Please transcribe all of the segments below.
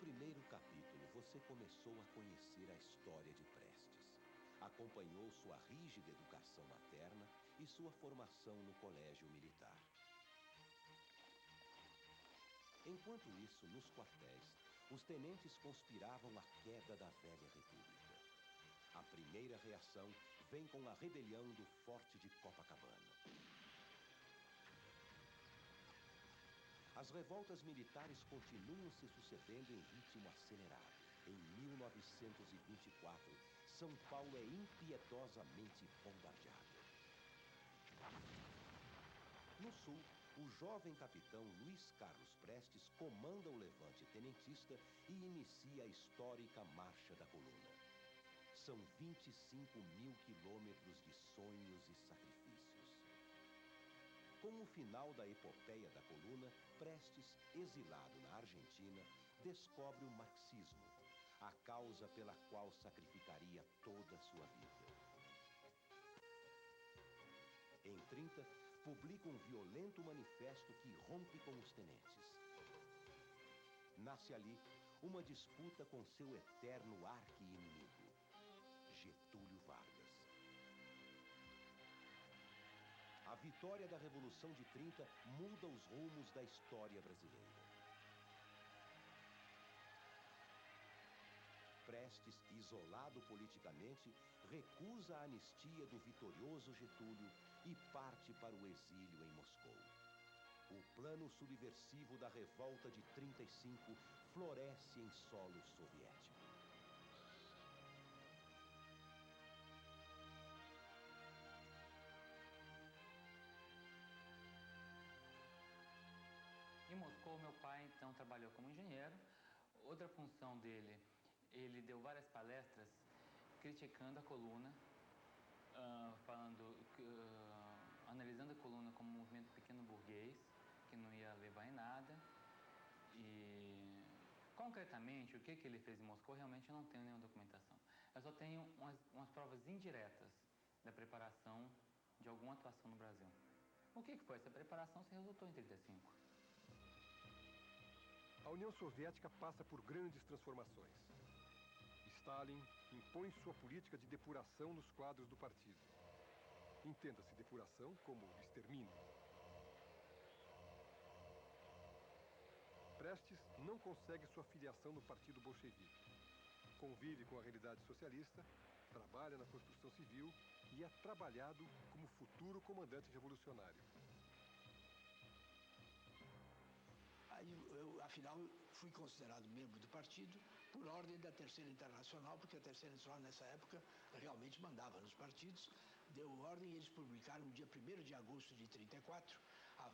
primeiro capítulo, você começou a conhecer a história de Prestes. Acompanhou sua rígida educação materna e sua formação no colégio militar. Enquanto isso, nos quartéis, os tenentes conspiravam a queda da velha república. A primeira reação vem com a rebelião do Forte de Copacabana. As revoltas militares continuam se sucedendo em ritmo acelerado. Em 1924, São Paulo é impiedosamente bombardeada. No sul, o jovem capitão Luiz Carlos Prestes comanda o levante tenentista e inicia a histórica Marcha da Coluna. São 25.000 quilômetros de sonhos e sacrifícios. Com o final da epopeia da Coluna, Prestes, exilado na Argentina, descobre o marxismo, a causa pela qual sacrificaria toda a sua vida. Em 30, publica um violento manifesto que rompe com os tenentes. Nasce ali uma disputa com seu eterno arqui-inimigo, Getúlio Vargas. A vitória da Revolução de 30 muda os rumos da história brasileira. Prestes, isolado politicamente, recusa a anistia do vitorioso Getúlio e parte para o exílio em Moscou. O plano subversivo da revolta de 35 floresce em solo soviético. Em Moscou, meu pai, então, trabalhou como engenheiro. Outra função dele, ele deu várias palestras criticando a coluna, analisando a coluna como um movimento pequeno burguês, que não ia levar em nada. E, concretamente, o que ele fez em Moscou, realmente eu não tenho nenhuma documentação. Eu só tenho umas provas indiretas da preparação de alguma atuação no Brasil. O que foi essa preparação? Se resultou em 35. A União Soviética passa por grandes transformações. Stalin impõe sua política de depuração nos quadros do partido. Entenda-se depuração como extermínio. Prestes não consegue sua filiação no Partido Bolchevique. Convive com a realidade socialista, trabalha na construção civil e é trabalhado como futuro comandante revolucionário. Aí afinal, fui considerado membro do partido por ordem da Terceira Internacional, porque a Terceira Internacional, nessa época, realmente mandava nos partidos. Deu ordem e eles publicaram no dia 1º de agosto de 34, a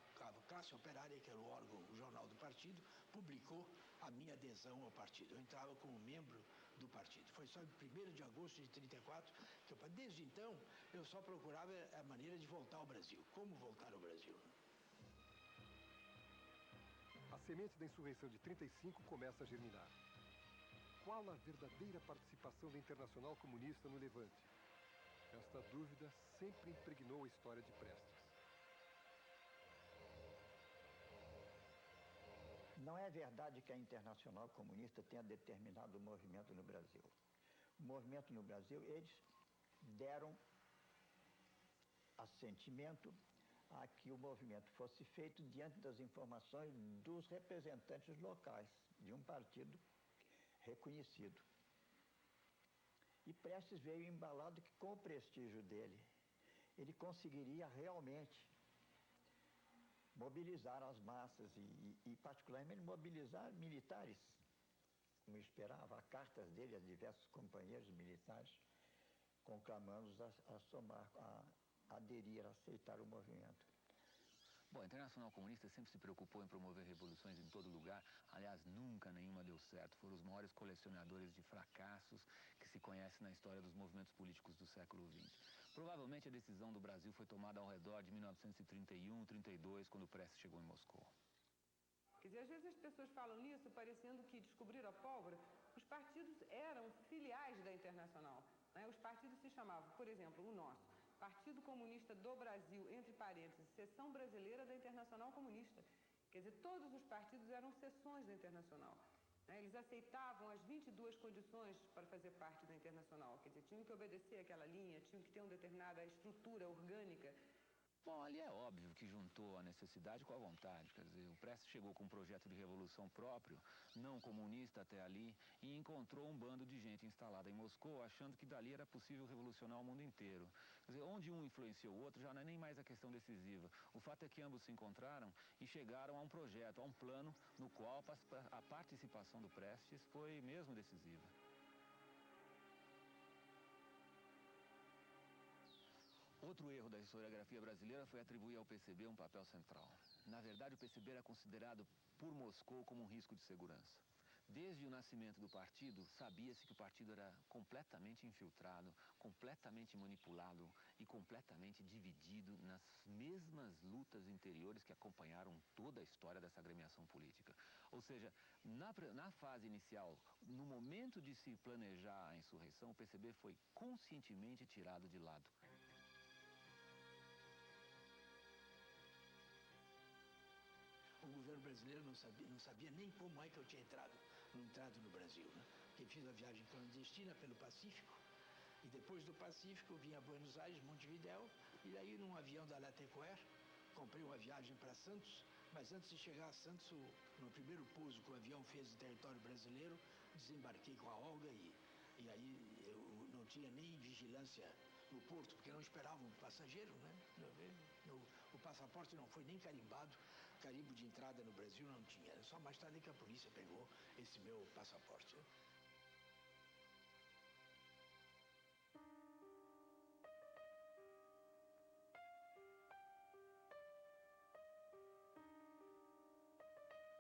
Classe Operária, que era o órgão, o jornal do partido, publicou a minha adesão ao partido. Eu entrava como membro do partido. Foi só em 1º de agosto de 34, que desde então, eu só procurava a maneira de voltar ao Brasil. Como voltar ao Brasil? A semente da insurreição de 35 começa a germinar. Qual a verdadeira participação da Internacional Comunista no Levante? Esta dúvida sempre impregnou a história de Prestes. Não é verdade que a Internacional Comunista tenha determinado o movimento no Brasil. O movimento no Brasil, eles deram assentimento a que o movimento fosse feito diante das informações dos representantes locais de um partido reconhecido. E Prestes veio embalado que, com o prestígio dele, ele conseguiria realmente mobilizar as massas e particularmente mobilizar militares, como esperava. Há cartas dele a diversos companheiros militares conclamando-os a aderir, a aceitar o movimento. Bom, a Internacional Comunista sempre se preocupou em promover revoluções em todo lugar. Aliás, nunca nenhuma deu certo. Foram os maiores colecionadores de fracassos que se conhece na história dos movimentos políticos do século XX. Provavelmente a decisão do Brasil foi tomada ao redor de 1931, 32, quando Prestes chegou em Moscou. Quer dizer, às vezes as pessoas falam nisso parecendo que descobriram a pólvora. Os partidos eram filiais da Internacional, né? Os partidos se chamavam, por exemplo, o nosso, Partido Comunista do Brasil, entre parênteses, Seção Brasileira da Internacional Comunista. Quer dizer, todos os partidos eram seções da Internacional. Eles aceitavam as 22 condições para fazer parte da Internacional. Quer dizer, tinham que obedecer aquela linha, tinham que ter uma determinada estrutura orgânica. Bom, ali é óbvio que juntou a necessidade com a vontade. Quer dizer, o Prestes chegou com um projeto de revolução próprio, não comunista até ali, e encontrou um bando de gente instalada em Moscou, achando que dali era possível revolucionar o mundo inteiro. Quer dizer, onde um influenciou o outro já não é nem mais a questão decisiva. O fato é que ambos se encontraram e chegaram a um projeto, a um plano no qual a participação do Prestes foi mesmo decisiva. Outro erro da historiografia brasileira foi atribuir ao PCB um papel central. Na verdade, o PCB era considerado por Moscou como um risco de segurança. Desde o nascimento do partido, sabia-se que o partido era completamente infiltrado, completamente manipulado e completamente dividido nas mesmas lutas interiores que acompanharam toda a história dessa agremiação política. Ou seja, na fase inicial, no momento de se planejar a insurreição, o PCB foi conscientemente tirado de lado. O governo brasileiro não sabia nem como é que eu tinha entrado no Brasil, né? Porque fiz a viagem clandestina pelo Pacífico, e depois do Pacífico eu vim a Buenos Aires, Montevidéu, e daí num avião da Latécoère, comprei uma viagem para Santos, mas antes de chegar a Santos, no primeiro pouso que o avião fez em território brasileiro, desembarquei com a Olga e aí eu não tinha nem vigilância no porto, porque não esperavam o passageiro, né? O passaporte não foi nem carimbado, carimbo de entrada no Brasil não tinha. Só mais tarde que a polícia pegou esse meu passaporte.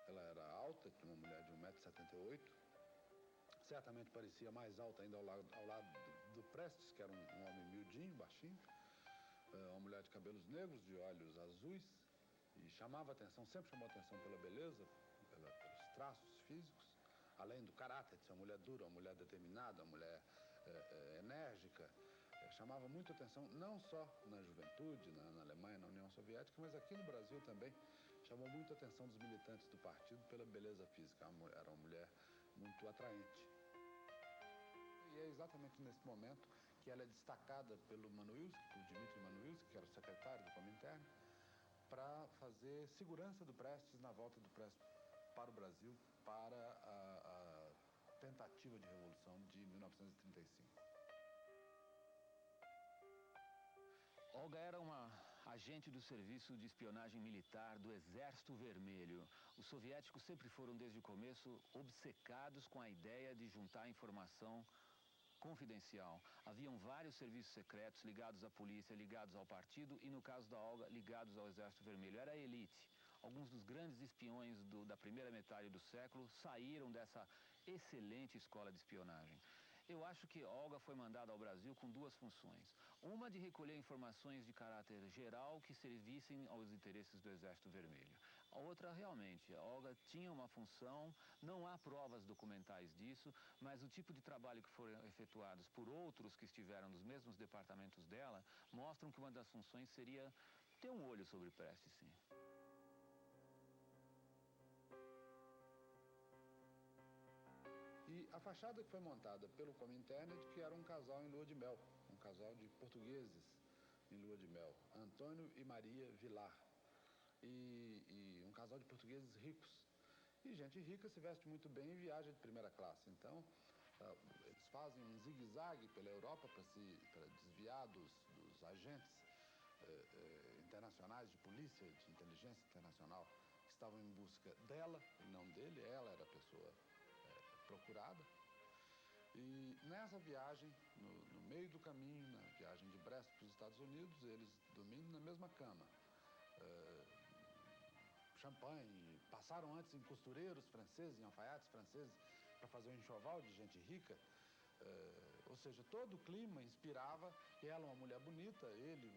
Ela era alta, tinha uma mulher de 1,78 m, certamente parecia mais alta ainda ao lado do Prestes, que era um homem miudinho, baixinho, uma mulher de cabelos negros, de olhos azuis, e chamava atenção, sempre chamou atenção pela beleza, pelos traços físicos, além do caráter de ser uma mulher dura, uma mulher determinada, uma mulher enérgica. Chamava muito atenção, não só na juventude, na Alemanha, na União Soviética, mas aqui no Brasil também. Chamou muito a atenção dos militantes do partido pela beleza física. Era uma mulher muito atraente. E é exatamente nesse momento que ela é destacada pelo Manuilsky, pelo Dmitry Manuilsky, que era o secretário do Comintern, para fazer segurança do Prestes na volta do Prestes para o Brasil, para a tentativa de revolução de 1935. Olga era uma agente do Serviço de Espionagem Militar do Exército Vermelho. Os soviéticos sempre foram, desde o começo, obcecados com a ideia de juntar informação confidencial. Haviam vários serviços secretos ligados à polícia, ligados ao partido e, no caso da Olga, ligados ao Exército Vermelho. Era a elite. Alguns dos grandes espiões da primeira metade do século saíram dessa excelente escola de espionagem. Eu acho que Olga foi mandada ao Brasil com duas funções. Uma de recolher informações de caráter geral que servissem aos interesses do Exército Vermelho. A outra, realmente, a Olga tinha uma função, não há provas documentais disso, mas o tipo de trabalho que foram efetuados por outros que estiveram nos mesmos departamentos dela, mostram que uma das funções seria ter um olho sobre Prestes, sim. E a fachada que foi montada pelo Comintern é de que era um casal em lua de mel, um casal de portugueses em lua de mel, Antônio e Maria Vilar, e um casal de portugueses ricos. E gente rica se veste muito bem e viaja de primeira classe. Então, eles fazem um zigue-zague pela Europa para desviar dos agentes internacionais de polícia, de inteligência internacional, que estavam em busca dela e não dele. Ela era a pessoa procurada. E nessa viagem, no meio do caminho, na viagem de Brest para os Estados Unidos, eles dormindo na mesma cama. Champanhe, passaram antes em costureiros franceses, em alfaiates franceses, para fazer um enxoval de gente rica. Ou seja, todo o clima inspirava ela, uma mulher bonita, ele,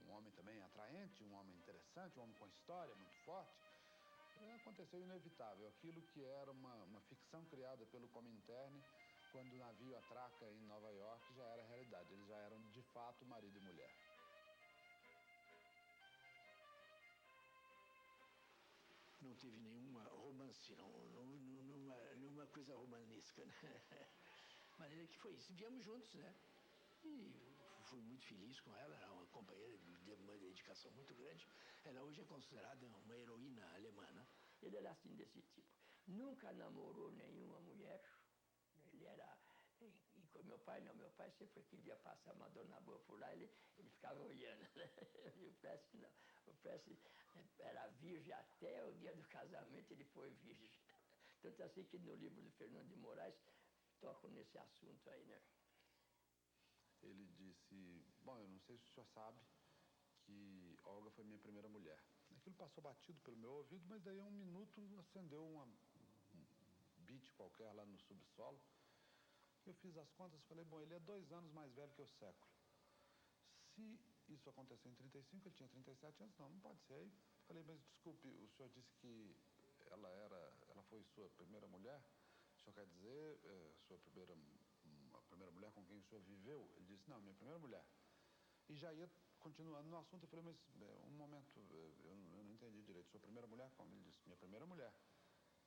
um homem também atraente, um homem interessante, um homem com história muito forte. Aconteceu inevitável, aquilo que era uma ficção criada pelo Comintern, quando o navio atraca em Nova York, já era realidade, eles já eram de fato marido e mulher. Não teve nenhuma romance, não nenhuma coisa romanesca, né? De maneira que foi isso. Viemos juntos, né? E fui muito feliz com ela, era uma companheira de uma dedicação muito grande. Ela hoje é considerada uma heroína alemã, né? Ele era assim, desse tipo. Nunca namorou nenhuma mulher. Ele era... E com meu pai, não. Meu pai sempre queria passar uma dona boa por lá, ele ficava olhando, né? E o Prestes não. O Prestes era virgem até o dia do casamento, ele foi virgem. Tanto assim que no livro do Fernando de Moraes tocam nesse assunto aí, né? Ele disse, bom, eu não sei se o senhor sabe que Olga foi minha primeira mulher. Aquilo passou batido pelo meu ouvido, mas daí um minuto acendeu um beat qualquer lá no subsolo. Eu fiz as contas e falei, bom, ele é 2 anos mais velho que o século. Se isso aconteceu em 35, ele tinha 37 anos, não pode ser. Aí falei, mas desculpe, o senhor disse que ela foi sua primeira mulher? O senhor quer dizer a primeira mulher com quem o senhor viveu? Ele disse, não, minha primeira mulher. E já ia continuando no assunto, eu falei, mas um momento, eu não entendi direito. Sua primeira mulher como? Ele disse, minha primeira mulher.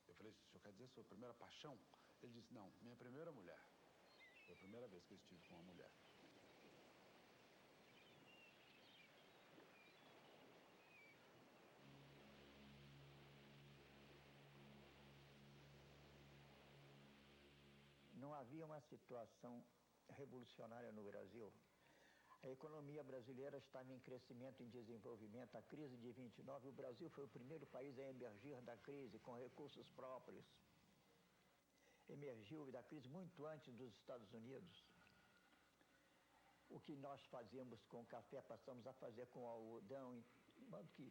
Eu falei, o senhor quer dizer sua primeira paixão? Ele disse, não, minha primeira mulher. Foi a primeira vez que eu estive com uma mulher. Não havia uma situação revolucionária no Brasil. A economia brasileira estava em crescimento e desenvolvimento. A crise de 29, o Brasil foi o primeiro país a emergir da crise com recursos próprios. Emergiu da crise muito antes dos Estados Unidos. O que nós fazemos com o café, passamos a fazer com o algodão, de modo que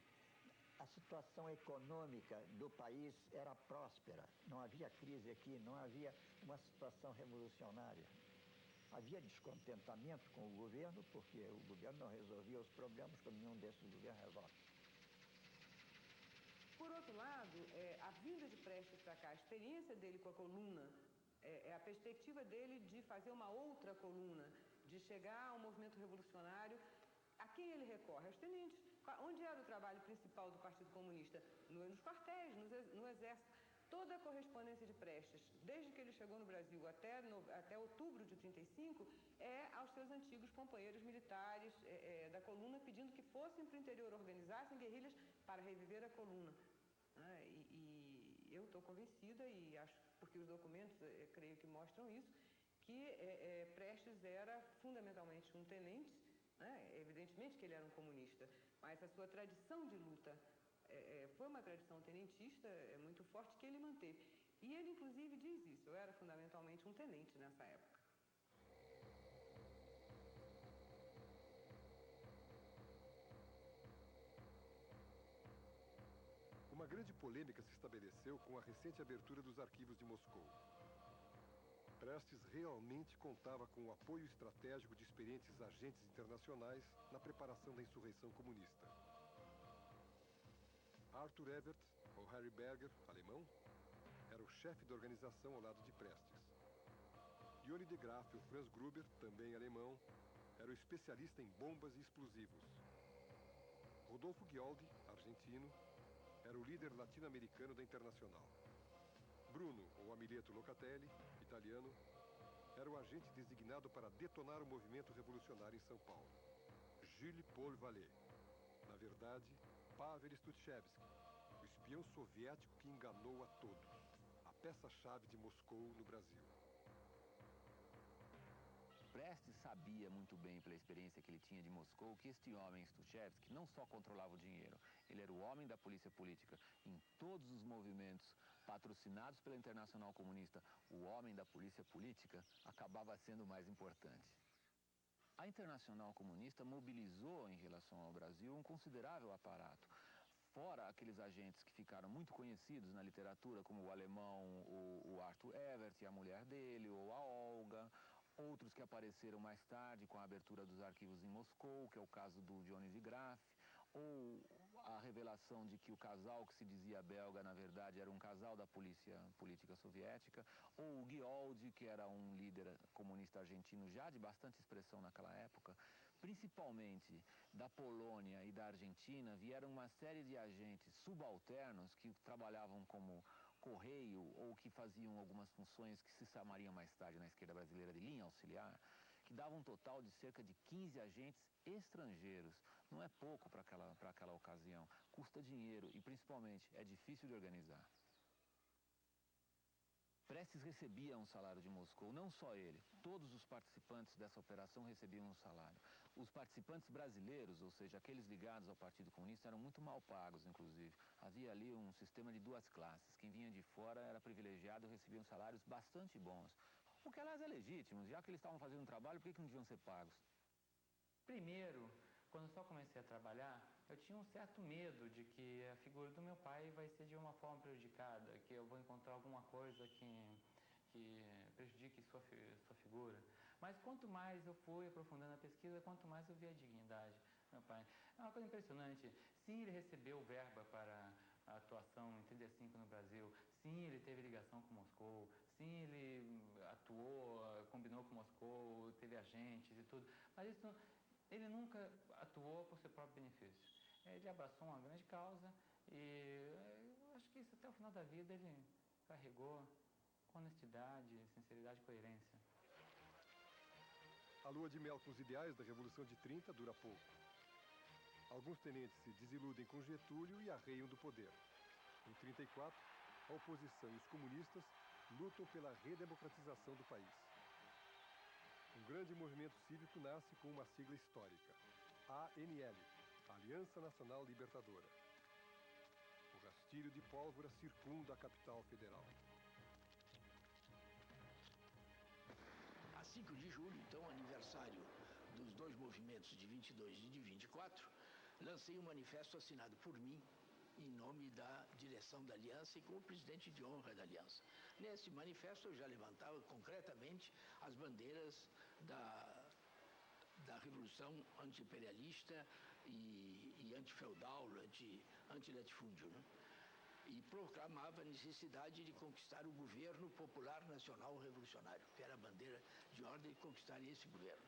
a situação econômica do país era próspera. Não havia crise aqui, não havia uma situação revolucionária. Havia descontentamento com o governo, porque o governo não resolvia os problemas como nenhum desses governos resolve. Por outro lado, a vinda de Prestes para cá, a experiência dele com a coluna, a perspectiva dele de fazer uma outra coluna, de chegar ao movimento revolucionário, a quem ele recorre? Aos tenentes. Onde era o trabalho principal do Partido Comunista? Nos quartéis, no Exército. Toda a correspondência de Prestes, desde que ele chegou no Brasil até outubro de 35, é aos seus antigos companheiros militares da coluna, pedindo que fossem para o interior, organizassem guerrilhas para reviver a coluna. E eu estou convencida, e acho, porque os documentos, creio que mostram isso, que Prestes era fundamentalmente um tenente, evidentemente que ele era um comunista, mas a sua tradição de luta foi uma tradição tenentista muito forte que ele manteve. E ele, inclusive, diz isso, eu era fundamentalmente um tenente nessa época. Uma grande polêmica se estabeleceu com a recente abertura dos arquivos de Moscou. Prestes realmente contava com o apoio estratégico de experientes agentes internacionais na preparação da insurreição comunista. Arthur Evert, ou Harry Berger, alemão, era o chefe da organização ao lado de Prestes. Johnny de Graaf, o Franz Gruber, também alemão, era o especialista em bombas e explosivos. Rodolfo Ghioldi, argentino, era o líder latino-americano da Internacional. Bruno, ou Amileto Locatelli, italiano, era o agente designado para detonar o movimento revolucionário em São Paulo. Jules Paul Vallée, na verdade, Pavel Stutchevsky, o espião soviético que enganou a todos, a peça-chave de Moscou no Brasil. Prestes sabia muito bem, pela experiência que ele tinha de Moscou, que este homem, Stutchevsky, não só controlava o dinheiro, ele era o homem da polícia política. Em todos os movimentos patrocinados pela Internacional Comunista, o homem da polícia política acabava sendo o mais importante. A Internacional Comunista mobilizou em relação ao Brasil um considerável aparato. Fora aqueles agentes que ficaram muito conhecidos na literatura, como o alemão, o Arthur Evert e a mulher dele, ou a Olga, outros que apareceram mais tarde com a abertura dos arquivos em Moscou, que é o caso do Johnny de Graaf, ou a revelação de que o casal que se dizia belga, na verdade, era um casal da polícia política soviética, ou o Ghioldi, que era um líder comunista argentino já de bastante expressão naquela época. Principalmente da Polônia e da Argentina, vieram uma série de agentes subalternos que trabalhavam como correio ou que faziam algumas funções que se chamariam mais tarde na esquerda brasileira de linha auxiliar, que dava um total de cerca de 15 agentes estrangeiros. Não é pouco para aquela ocasião. Custa dinheiro e, principalmente, é difícil de organizar. Prestes recebia um salário de Moscou, não só ele. Todos os participantes dessa operação recebiam um salário. Os participantes brasileiros, ou seja, aqueles ligados ao Partido Comunista, eram muito mal pagos, inclusive. Havia ali um sistema de duas classes. Quem vinha de fora era privilegiado e recebia salários bastante bons. O que, aliás, é legítimo. Já que eles estavam fazendo um trabalho, por que não deviam ser pagos? Primeiro, quando só comecei a trabalhar, eu tinha um certo medo de que a figura do meu pai vai ser de uma forma prejudicada, que eu vou encontrar alguma coisa que prejudique sua figura. Mas quanto mais eu fui aprofundando a pesquisa, quanto mais eu vi a dignidade do meu pai. É uma coisa impressionante. Sim, ele recebeu verba para a atuação em 35 no Brasil. Sim, ele teve ligação com Moscou. Sim, ele atuou, combinou com Moscou, teve agentes e tudo. Mas isso, ele nunca atuou por seu próprio benefício. Ele abraçou uma grande causa e eu acho que isso até o final da vida ele carregou com honestidade, sinceridade e coerência. A lua de mel com os ideais da Revolução de 30 dura pouco. Alguns tenentes se desiludem com Getúlio e arreiam do poder. Em 34, a oposição e os comunistas lutam pela redemocratização do país. Um grande movimento cívico nasce com uma sigla histórica, ANL, Aliança Nacional Libertadora. O rastilho de pólvora circunda a capital federal. A 5 de julho, então, aniversário dos dois movimentos de 22 e de 24, lancei um manifesto assinado por mim, em nome da direção da Aliança e como presidente de honra da Aliança. Nesse manifesto eu já levantava concretamente as bandeiras da Revolução anti-imperialista e anti-feudal, anti-latifúndio, né? E proclamava a necessidade de conquistar o governo popular nacional revolucionário, que era a bandeira de ordem de conquistar esse governo.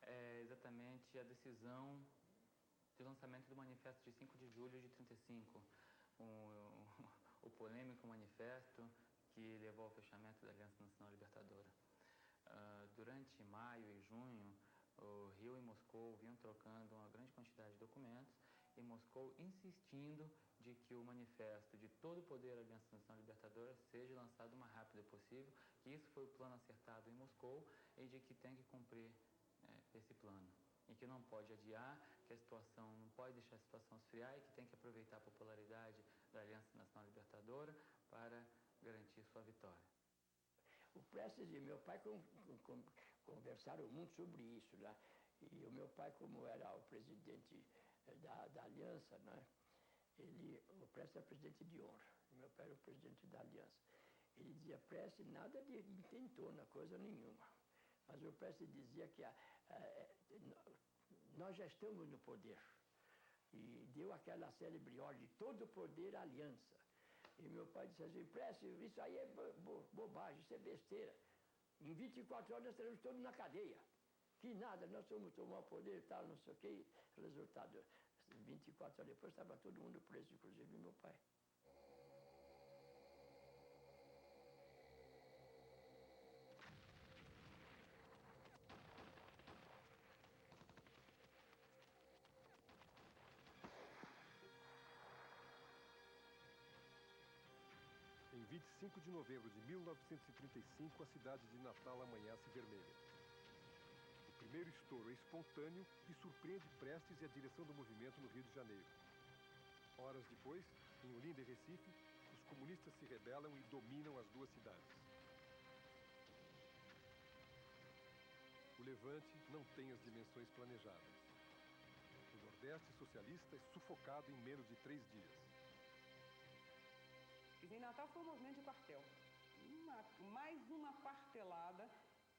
É exatamente a decisão de lançamento do manifesto de 5 de julho de 35, o polêmico manifesto que levou ao fechamento da Aliança Nacional Libertadora. Durante maio e junho, o Rio e Moscou vinham trocando uma grande quantidade de documentos e Moscou insistindo de que o manifesto de todo o poder da Aliança Nacional Libertadora seja lançado o mais rápido possível, que isso foi o plano acertado em Moscou e de que tem que cumprir esse plano. E que não pode adiar, que a situação não pode deixar a situação esfriar e que tem que aproveitar a popularidade da Aliança Nacional Libertadora para garantir sua vitória. O Prestes e meu pai conversaram muito sobre isso, né? E o meu pai, como era o presidente da Aliança, né? O Prestes era presidente de honra, o meu pai era o presidente da Aliança. Ele dizia, Prestes, nada de intentona, coisa nenhuma. Mas o Prestes dizia que nós já estamos no poder. E deu aquela célebre ordem, todo poder aliança. E meu pai disse assim, Prestes, isso aí é bobagem, isso é besteira. Em 24 horas nós estaremos todos na cadeia. Que nada, nós vamos tomar o poder e tal, não sei o quê. Resultado, 24 horas depois estava todo mundo preso, inclusive meu pai. Em 25 de novembro de 1935, a cidade de Natal amanhece vermelha. O primeiro estouro é espontâneo e surpreende Prestes e a direção do movimento no Rio de Janeiro. Horas depois, em Olinda e Recife, os comunistas se rebelam e dominam as duas cidades. O levante não tem as dimensões planejadas. O Nordeste socialista é sufocado em menos de 3 dias. Em Natal foi um movimento de quartel. Mais uma quartelada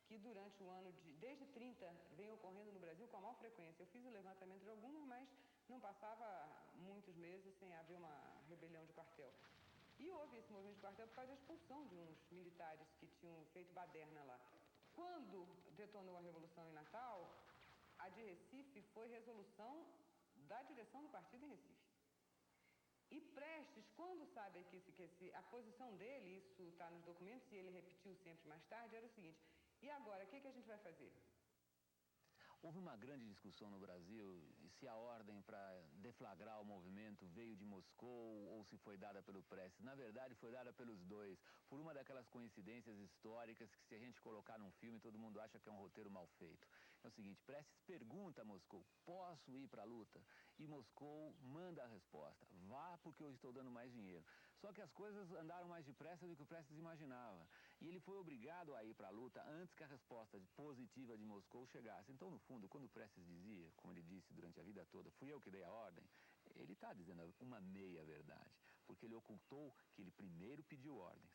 que durante o ano desde 30 vem ocorrendo no Brasil com a maior frequência. Eu fiz o levantamento de algumas, mas não passava muitos meses sem haver uma rebelião de quartel. E houve esse movimento de quartel por causa da expulsão de uns militares que tinham feito baderna lá. Quando detonou a Revolução em Natal, a de Recife foi resolução da direção do partido em Recife. E Prestes, quando sabe que a posição dele, isso está nos documentos e ele repetiu sempre mais tarde, era o seguinte: e agora, o que a gente vai fazer? Houve uma grande discussão no Brasil se a ordem para deflagrar o movimento veio de Moscou ou se foi dada pelo Prestes. Na verdade, foi dada pelos dois, por uma daquelas coincidências históricas que, se a gente colocar num filme, todo mundo acha que é um roteiro mal feito. É o seguinte: Prestes pergunta a Moscou: posso ir para a luta? E Moscou manda a resposta: vá, porque eu estou dando mais dinheiro. Só que as coisas andaram mais depressa do que o Prestes imaginava. E ele foi obrigado a ir para a luta antes que a resposta positiva de Moscou chegasse. Então, no fundo, quando o Prestes dizia, como ele disse durante a vida toda, fui eu que dei a ordem, ele está dizendo uma meia-verdade, porque ele ocultou que ele primeiro pediu ordens.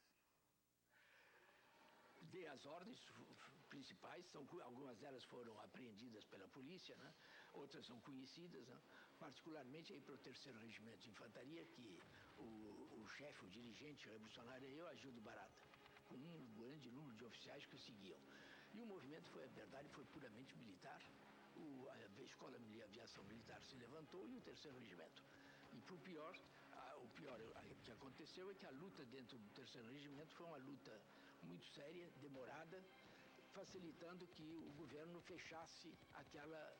Dei as ordens principais, algumas delas foram apreendidas pela polícia, né? Outras são conhecidas, né? Particularmente aí para o 3º Regimento de Infantaria, que o chefe, o dirigente revolucionário é eu, Agildo Barata, com um grande número de oficiais que o seguiam. E o movimento, foi a verdade, foi puramente militar. A Escola de Aviação Militar se levantou e o 3º Regimento. E o pior que aconteceu é que a luta dentro do 3º Regimento foi uma luta muito séria, demorada, facilitando que o governo fechasse aquela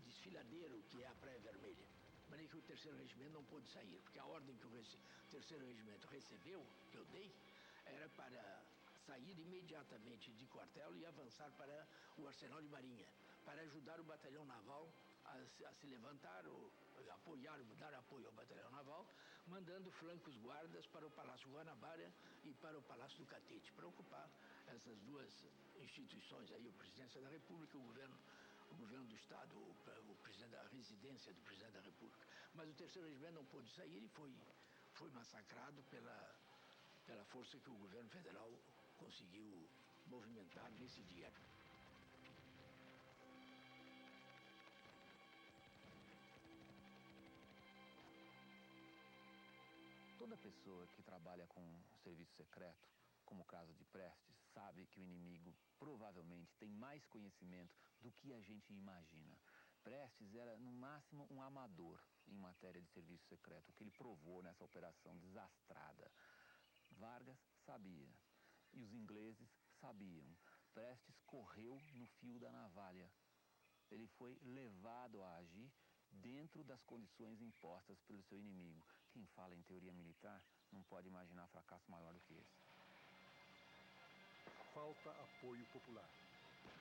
desfiladeiro que é a Praia Vermelha. De maneira que o 3º Regimento não pôde sair, porque a ordem que o 3º Regimento recebeu, que eu dei, era para sair imediatamente de quartel e avançar para o Arsenal de Marinha, para ajudar o batalhão naval a se levantar, dar apoio ao batalhão naval, mandando flancos guardas para o Palácio Guanabara e para o Palácio do Catete, para ocupar essas duas instituições aí, a Presidência da República e o governo do Estado, a residência do Presidente da República. Mas o 3º Regimento não pôde sair e foi massacrado pela força que o governo federal conseguiu movimentar nesse dia. Toda pessoa que trabalha com serviço secreto, como o caso de Prestes, sabe que o inimigo provavelmente tem mais conhecimento do que a gente imagina. Prestes era, no máximo, um amador em matéria de serviço secreto, o que ele provou nessa operação desastrada. Vargas sabia, e os ingleses sabiam. Prestes correu no fio da navalha. Ele foi levado a agir dentro das condições impostas pelo seu inimigo. Quem fala em teoria militar não pode imaginar fracasso maior do que esse. Falta apoio popular.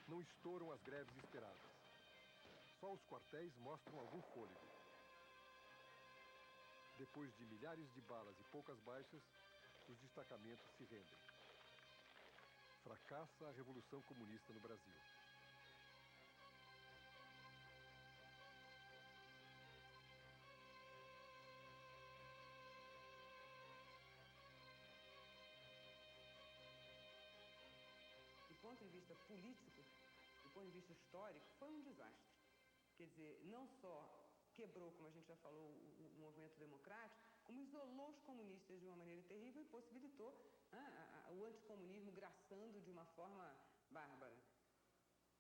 Não estouram as greves esperadas. Só os quartéis mostram algum fôlego. Depois de milhares de balas e poucas baixas, os destacamentos se rendem. Fracassa a Revolução Comunista no Brasil. Do ponto de vista político, do ponto de vista histórico, foi um desastre. Quer dizer, não só quebrou, como a gente já falou, o movimento democrático, como isolou os comunistas de uma maneira terrível e possibilitou o anticomunismo graçando de uma forma bárbara.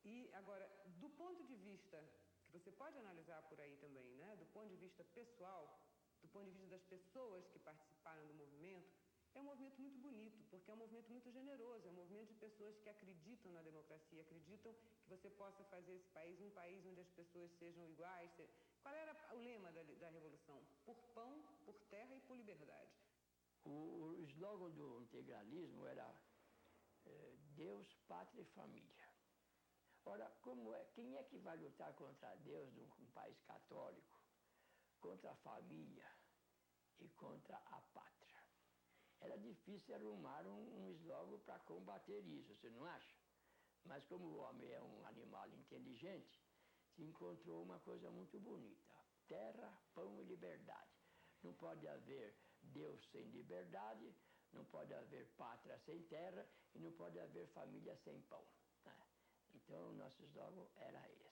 E agora, do ponto de vista, que você pode analisar por aí também, né? Do ponto de vista pessoal, do ponto de vista das pessoas que participaram do movimento, é um movimento muito bonito, porque é um movimento muito generoso, é um movimento de pessoas que acreditam na democracia, acreditam que você possa fazer esse país um país onde as pessoas sejam iguais. Qual era o lema da Revolução? Por pão, por terra e por liberdade. O slogan do integralismo era Deus, Pátria e Família. Ora, quem é que vai lutar contra Deus num país católico, contra a família e contra a pátria? Era difícil arrumar um slogan para combater isso, você não acha? Mas como o homem é um animal inteligente, se encontrou uma coisa muito bonita: terra, pão e liberdade. Não pode haver Deus sem liberdade, não pode haver pátria sem terra e não pode haver família sem pão. Né? Então, o nosso slogan era esse.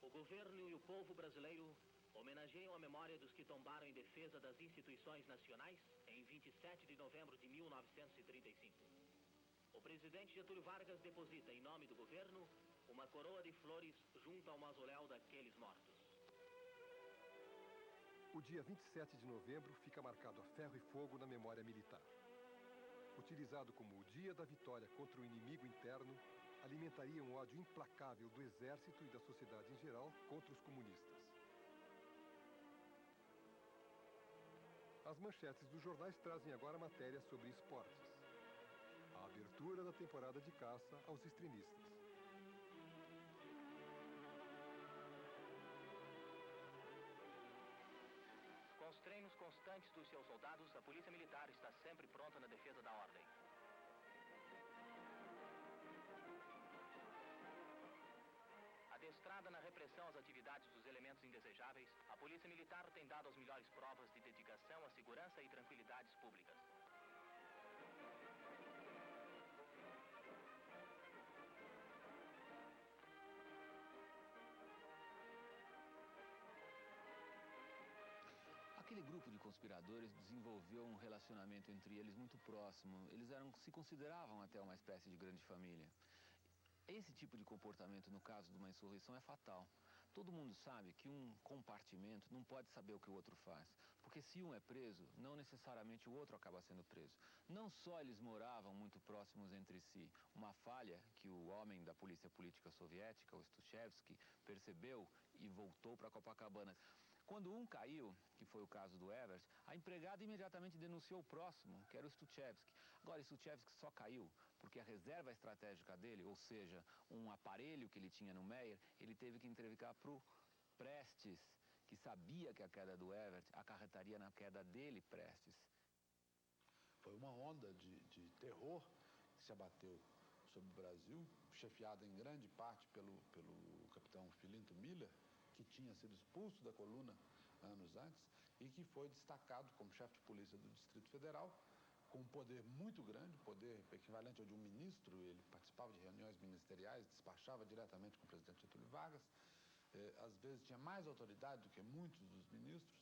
O governo e o povo brasileiro homenageiam a memória dos que tombaram em defesa das instituições nacionais em 27 de novembro de 19 1935. O presidente Getúlio Vargas deposita, em nome do governo, uma coroa de flores junto ao mausoléu daqueles mortos. O dia 27 de novembro fica marcado a ferro e fogo na memória militar. Utilizado como o dia da vitória contra o inimigo interno, alimentaria um ódio implacável do exército e da sociedade em geral contra os comunistas. As manchetes dos jornais trazem agora matérias sobre esportes. A abertura da temporada de caça aos extremistas. Com os treinos constantes dos seus soldados, a Polícia Militar está sempre pronta na defesa da ordem. Adestrada na repressão às atividades dos elementos indesejáveis, a Polícia Militar tem dado as melhores provas de dedicação à segurança e tranquilidades públicas. Aquele grupo de conspiradores desenvolveu um relacionamento entre eles muito próximo. Eles se consideravam até uma espécie de grande família. Esse tipo de comportamento, no caso de uma insurreição, é fatal. Todo mundo sabe que um compartimento não pode saber o que o outro faz. Porque se um é preso, não necessariamente o outro acaba sendo preso. Não só eles moravam muito próximos entre si. Uma falha que o homem da polícia política soviética, o Stuchevsky, percebeu e voltou para Copacabana. Quando um caiu, que foi o caso do Evert, a empregada imediatamente denunciou o próximo, que era o Stuchevsky. Agora, Stuchevsky só caiu porque a reserva estratégica dele, ou seja, um aparelho que ele tinha no Meyer, ele teve que entregar para o Prestes, que sabia que a queda do Evert acarretaria na queda dele, Prestes. Foi uma onda de terror que se abateu sobre o Brasil, chefiada em grande parte pelo capitão Filinto Miller, que tinha sido expulso da coluna anos antes e que foi destacado como chefe de polícia do Distrito Federal, com um poder muito grande, poder equivalente ao de um ministro. Ele participava de reuniões ministeriais, despachava diretamente com o presidente Getúlio Vargas, às vezes tinha mais autoridade do que muitos dos ministros,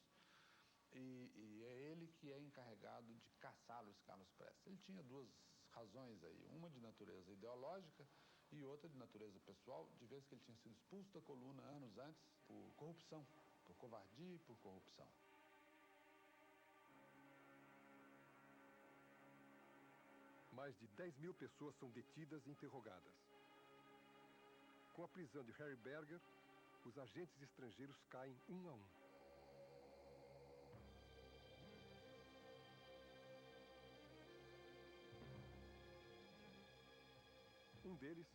e é ele que é encarregado de caçar Luiz Carlos Prestes. Ele tinha duas razões aí, uma de natureza ideológica e outra de natureza pessoal, de vez que ele tinha sido expulso da coluna anos antes por corrupção, por covardia e por corrupção. Mais de 10.000 pessoas são detidas e interrogadas. Com a prisão de Harry Berger, os agentes estrangeiros caem um a um. Um deles,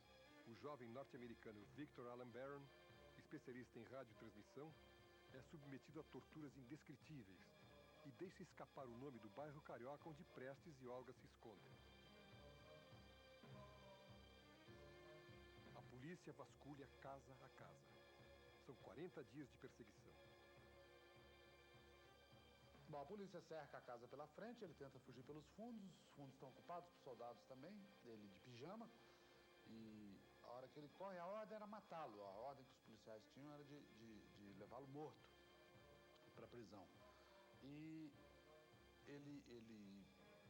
o jovem norte-americano Victor Allen Barron, especialista em radiotransmissão, é submetido a torturas indescritíveis e deixa escapar o nome do bairro carioca onde Prestes e Olga se escondem. A polícia vasculha casa a casa. São 40 dias de perseguição. Bom, a polícia cerca a casa pela frente, ele tenta fugir pelos fundos, os fundos estão ocupados por soldados também, ele de pijama, e a hora que ele corre, a ordem era matá-lo, a ordem que os policiais tinham era de levá-lo morto para a prisão. E ele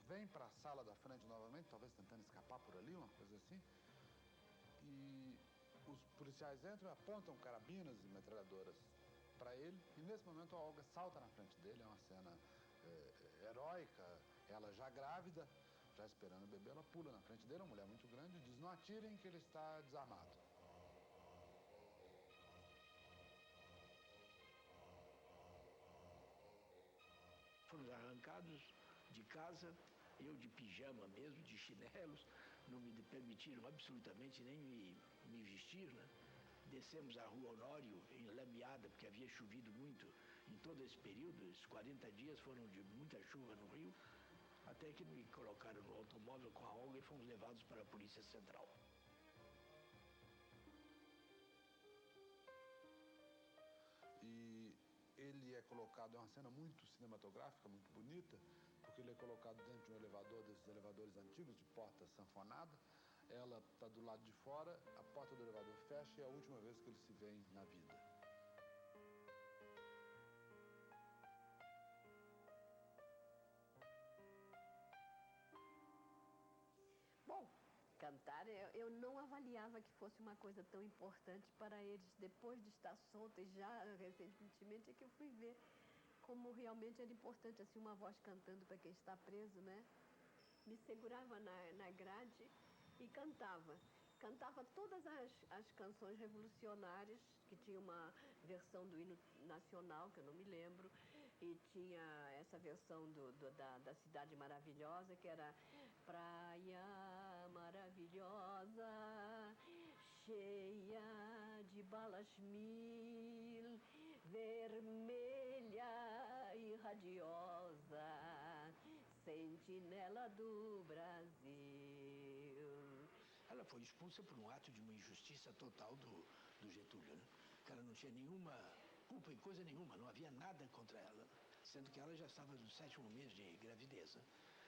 vem para a sala da frente novamente, talvez tentando escapar por ali, uma coisa assim, e os policiais entram e apontam carabinas e metralhadoras para ele, e nesse momento a Olga salta na frente dele, é uma cena heróica, ela já grávida, já esperando o bebê, ela pula na frente dele, uma mulher muito grande, e diz: não atirem que ele está desarmado. Fomos arrancados de casa, eu de pijama mesmo, de chinelos, não me permitiram absolutamente nem me vestir, né? Descemos a rua Honório, enlameada, porque havia chovido muito em todo esse período. Esses 40 dias foram de muita chuva no Rio, até que me colocaram no automóvel com a Olga e fomos levados para a Polícia Central. E ele é colocado, é uma cena muito cinematográfica, muito bonita, porque ele é colocado dentro de um elevador, desses elevadores antigos, de porta sanfonada. Ela está do lado de fora, a porta do elevador fecha e é a última vez que eles se veem na vida. militar, eu não avaliava que fosse uma coisa tão importante para eles. Depois de estar solta e já recentemente é que eu fui ver como realmente era importante, assim, uma voz cantando para quem está preso, né? Me segurava na grade e cantava. Cantava todas as canções revolucionárias, que tinha uma versão do hino nacional, que eu não me lembro, e tinha essa versão da Cidade Maravilhosa, que era Praia maravilhosa, cheia de balas mil, vermelha e radiosa, sentinela do Brasil. Ela foi expulsa por um ato de uma injustiça total do Getúlio, né? Que ela não tinha nenhuma culpa em coisa nenhuma, não havia nada contra ela, né? Sendo que ela já estava no 7º mês de gravidez, né?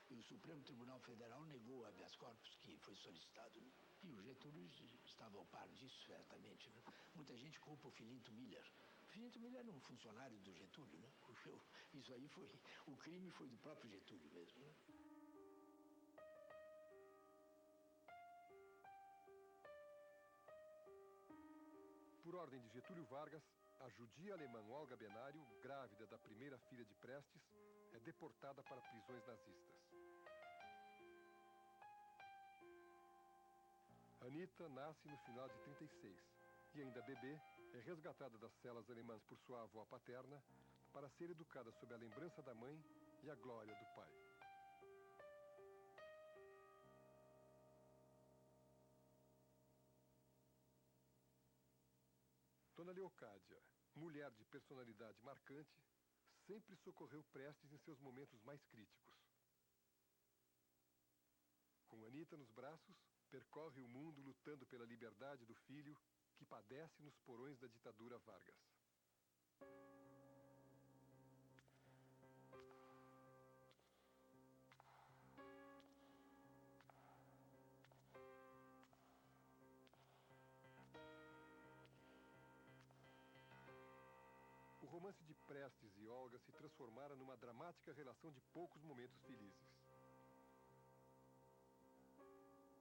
E o Supremo Tribunal Federal negou o habeas corpus que foi solicitado, né? E o Getúlio estava ao par disso, certamente, né? Muita gente culpa o Filinto Miller. O Filinto Miller era um funcionário do Getúlio, né? Isso aí foi... O crime foi do próprio Getúlio mesmo, né? Por ordem de Getúlio Vargas, a judia alemã Olga Benário, grávida da primeira filha de Prestes, é deportada para prisões nazistas. Anita nasce no final de 36 e, ainda bebê, é resgatada das celas alemãs por sua avó paterna para ser educada sob a lembrança da mãe e a glória do pai. Dona Leocádia, mulher de personalidade marcante, sempre socorreu Prestes em seus momentos mais críticos. Com Anita nos braços, percorre o mundo lutando pela liberdade do filho que padece nos porões da ditadura Vargas. O romance de Prestes e Olga se transformara numa dramática relação de poucos momentos felizes.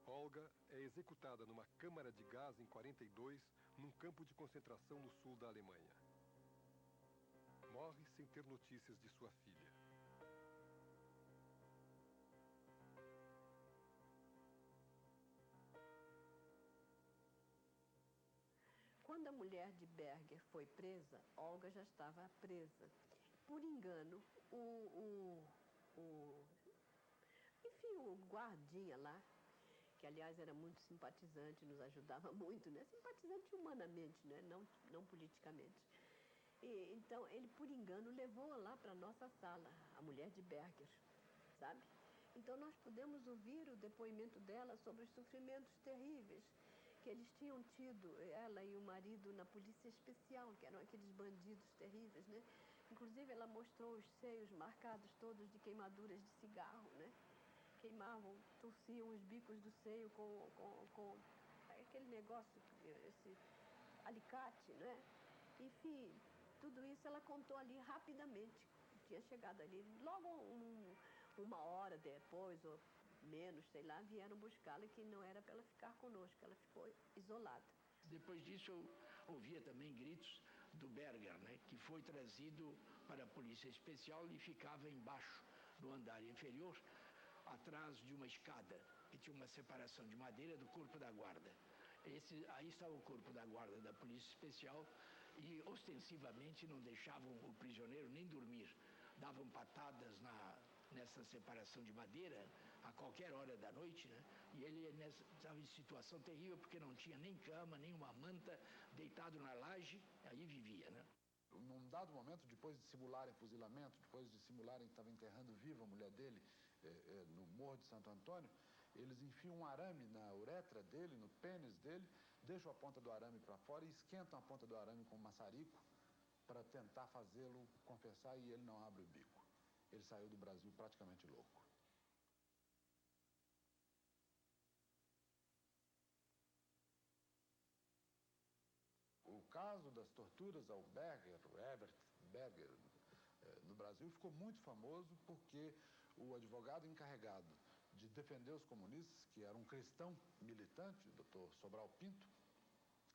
Olga é executada numa câmara de gás em 42, num campo de concentração no sul da Alemanha. Morre sem ter notícias de sua filha. Quando a mulher de Berger foi presa, Olga já estava presa. Por engano, enfim, o guardinha lá, que aliás era muito simpatizante, nos ajudava muito, né? Simpatizante humanamente, né? Não politicamente. E, então, ele, por engano, levou lá para a nossa sala, a mulher de Berger, sabe? Então, nós pudemos ouvir o depoimento dela sobre os sofrimentos terríveis que eles tinham tido, ela e o marido, na polícia especial, que eram aqueles bandidos terríveis, né? Inclusive, ela mostrou os seios marcados todos de queimaduras de cigarro, né? Queimavam, torciam os bicos do seio com aquele negócio, esse alicate, né? Enfim, tudo isso ela contou ali rapidamente. Tinha chegado ali, logo uma hora depois, ou menos, sei lá, vieram buscá-la, que não era para ela ficar conosco, ela ficou isolada. Depois disso, eu ouvia também gritos do Berger, né, que foi trazido para a polícia especial e ficava embaixo, no andar inferior, atrás de uma escada, que tinha uma separação de madeira do corpo da guarda. Aí estava o corpo da guarda da polícia especial e, ostensivamente, não deixavam o prisioneiro nem dormir. Davam patadas nessa separação de madeira a qualquer hora da noite, né? E ele estava em situação terrível porque não tinha nem cama, nem uma manta, deitado na laje, aí vivia, né? Num dado momento, depois de simularem fuzilamento, depois de simularem que estavam enterrando viva a mulher dele no Morro de Santo Antônio, eles enfiam um arame na uretra dele, no pênis dele, deixam a ponta do arame para fora e esquentam a ponta do arame com um maçarico para tentar fazê-lo confessar, e ele não abre o bico. Ele saiu do Brasil praticamente louco. O caso das torturas ao Berger, o Herbert Berger, no Brasil ficou muito famoso porque o advogado encarregado de defender os comunistas, que era um cristão militante, o Dr. Sobral Pinto,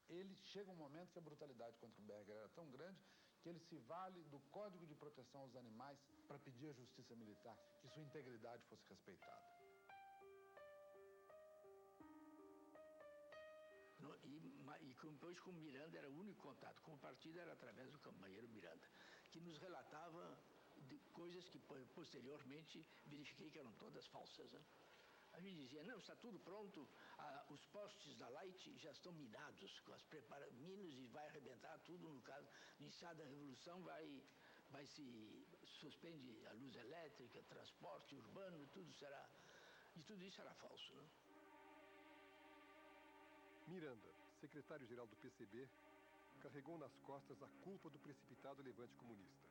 ele chega um momento que a brutalidade contra o Berger era tão grande que ele se vale do Código de Proteção aos Animais para pedir à justiça militar que sua integridade fosse respeitada. Depois com o Miranda era o único contato com o partido, era através do companheiro Miranda, que nos relatava de coisas que posteriormente verifiquei que eram todas falsas, né? A gente dizia, não, está tudo pronto, os postes da Light já estão minados, com as minas, e vai arrebentar tudo, no caso, no iniciado da Revolução vai se suspende a luz elétrica, transporte urbano, tudo será, e tudo isso era falso, né? Miranda, secretário-geral do PCB, carregou nas costas a culpa do precipitado levante comunista.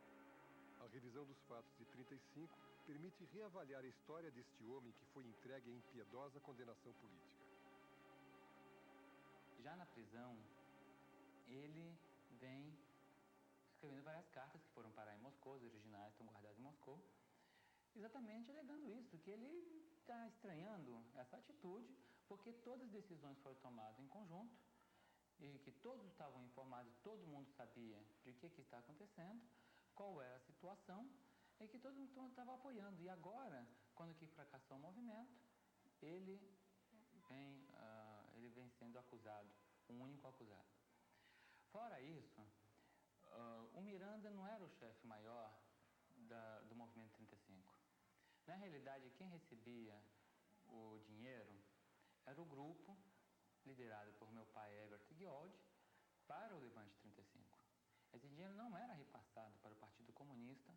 A revisão dos fatos de 35 permite reavaliar a história deste homem que foi entregue à impiedosa condenação política. Já na prisão, ele vem escrevendo várias cartas que foram parar em Moscou, as originais estão guardadas em Moscou, exatamente alegando isso, que ele está estranhando essa atitude, porque todas as decisões foram tomadas em conjunto, e que todos estavam informados, todo mundo sabia de o que está acontecendo, qual era a situação, e que todo mundo estava apoiando. E agora, quando que fracassou o movimento, ele vem sendo acusado, o único acusado. Fora isso, o Miranda não era o chefe maior do movimento 35. Na realidade, quem recebia o dinheiro era o grupo liderado por meu pai Herbert Guioldi para o Levante 35. Esse dinheiro não era repassado para o Partido Comunista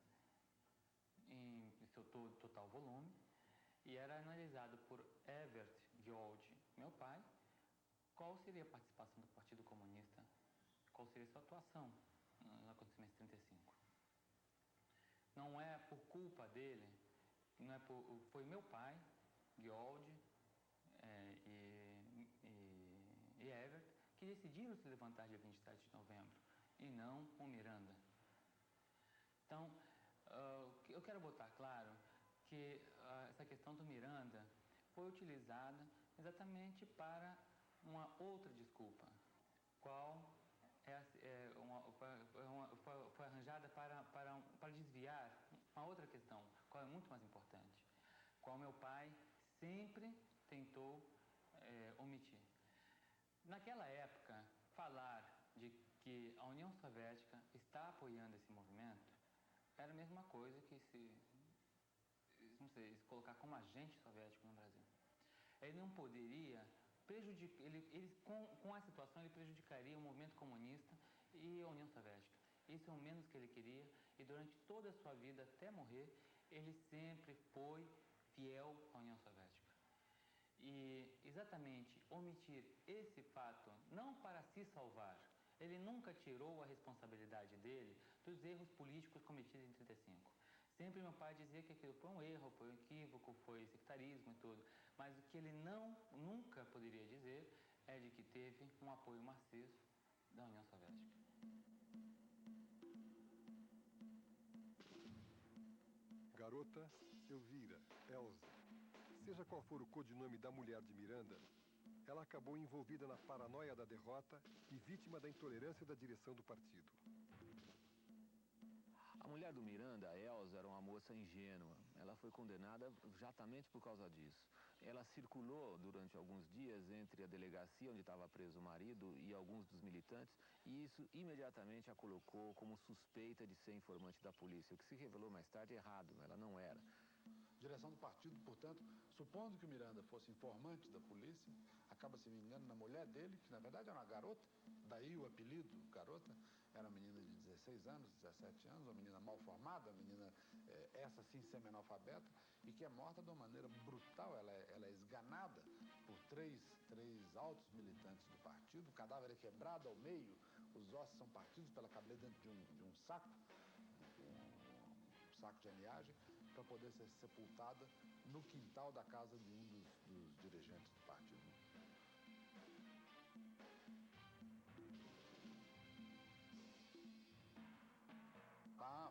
em seu total volume, e era analisado por Herbert Guioldi, meu pai, qual seria a participação do Partido Comunista, qual seria a sua atuação no acontecimento 35. Não é por culpa dele, foi meu pai, Guioldi e Herbert, que decidiram se levantar dia 27 de novembro, e não o Miranda. Então, eu quero botar claro que essa questão do Miranda foi utilizada exatamente para uma outra desculpa, qual foi arranjada para desviar uma outra questão, qual é muito mais importante, qual meu pai sempre tentou omitir. Naquela época, falar de que a União Soviética está apoiando esse movimento era a mesma coisa que se colocar como agente soviético no Brasil. Ele não poderia prejudicar, com a situação ele prejudicaria o movimento comunista e a União Soviética. Isso é o menos que ele queria, e durante toda a sua vida, até morrer, ele sempre foi fiel à União Soviética. E exatamente omitir esse fato, não para se salvar, ele nunca tirou a responsabilidade dele dos erros políticos cometidos em 35. Sempre meu pai dizia que aquilo foi um erro, foi um equívoco, foi sectarismo e tudo. Mas o que ele nunca poderia dizer é de que teve um apoio maciço da União Soviética. Garota, Elvira, Elza. Seja qual for o codinome da mulher de Miranda, ela acabou envolvida na paranoia da derrota e vítima da intolerância da direção do partido. A mulher do Miranda, a Elza, era uma moça ingênua. Ela foi condenada exatamente por causa disso. Ela circulou durante alguns dias entre a delegacia onde estava preso o marido e alguns dos militantes, e isso imediatamente a colocou como suspeita de ser informante da polícia, o que se revelou mais tarde errado, ela não era. A direção do partido, portanto, supondo que o Miranda fosse informante da polícia, acaba se vingando na mulher dele, que na verdade era uma garota, daí o apelido garota, era uma menina de 16 anos, 17 anos, uma menina mal formada, uma menina, essa sim, semi-analfabeta, e que é morta de uma maneira brutal. Ela é esganada por três altos militantes do partido, o cadáver é quebrado ao meio, os ossos são partidos pela cabeça dentro de um saco, um saco de aniagem, para poder ser sepultada no quintal da casa de um dos dirigentes do partido.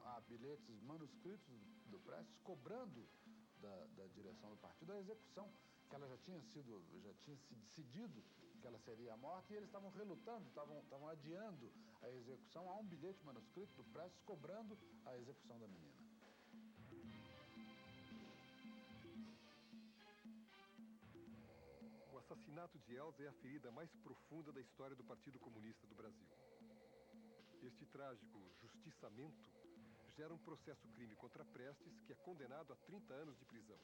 Há bilhetes manuscritos do Prestes cobrando da direção do partido a execução, que ela já tinha se decidido que ela seria morta, e eles estavam relutando, estavam adiando a execução. Há um bilhete manuscrito do Prestes cobrando a execução da menina. O assassinato de Elza é a ferida mais profunda da história do Partido Comunista do Brasil. Este trágico justiçamento gera um processo-crime contra Prestes, que é condenado a 30 anos de prisão.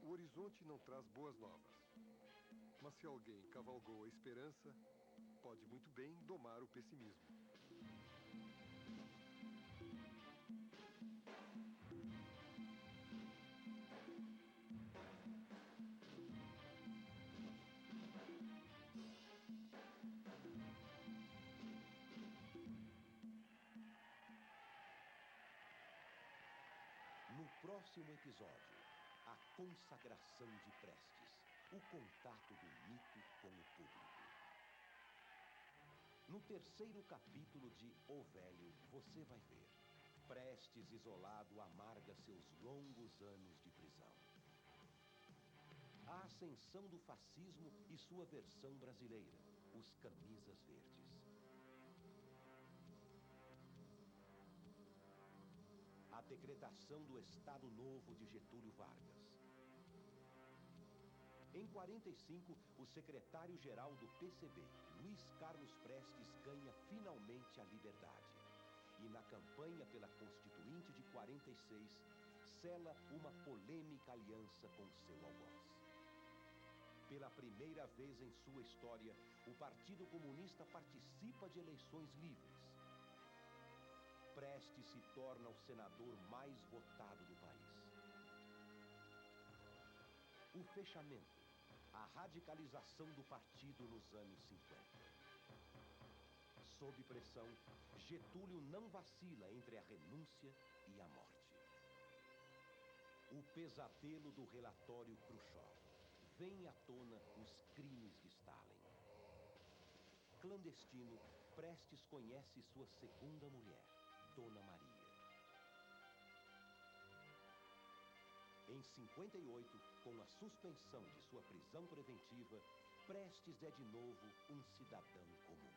O horizonte não traz boas novas. Mas se alguém cavalgou a esperança, pode muito bem domar o pessimismo. No próximo episódio, a consagração de Prestes, o contato do mito com o público. No terceiro capítulo de O Velho, você vai ver. Prestes isolado amarga seus longos anos de prisão. A ascensão do fascismo e sua versão brasileira, os camisas verdes. A decretação do Estado Novo de Getúlio Vargas. Em 45, o secretário-geral do PCB, Luiz Carlos Prestes, ganha finalmente a liberdade. E na campanha pela Constituinte de 46, sela uma polêmica aliança com seu algoz. Pela primeira vez em sua história, o Partido Comunista participa de eleições livres. Prestes se torna o senador mais votado do país. O fechamento, a radicalização do partido nos anos 50. Sob pressão, Getúlio não vacila entre a renúncia e a morte. O pesadelo do relatório Khrushchev. Vem à tona os crimes de Stalin. Clandestino, Prestes conhece sua segunda mulher, Dona Maria. Em 58, com a suspensão de sua prisão preventiva, Prestes é de novo um cidadão comum.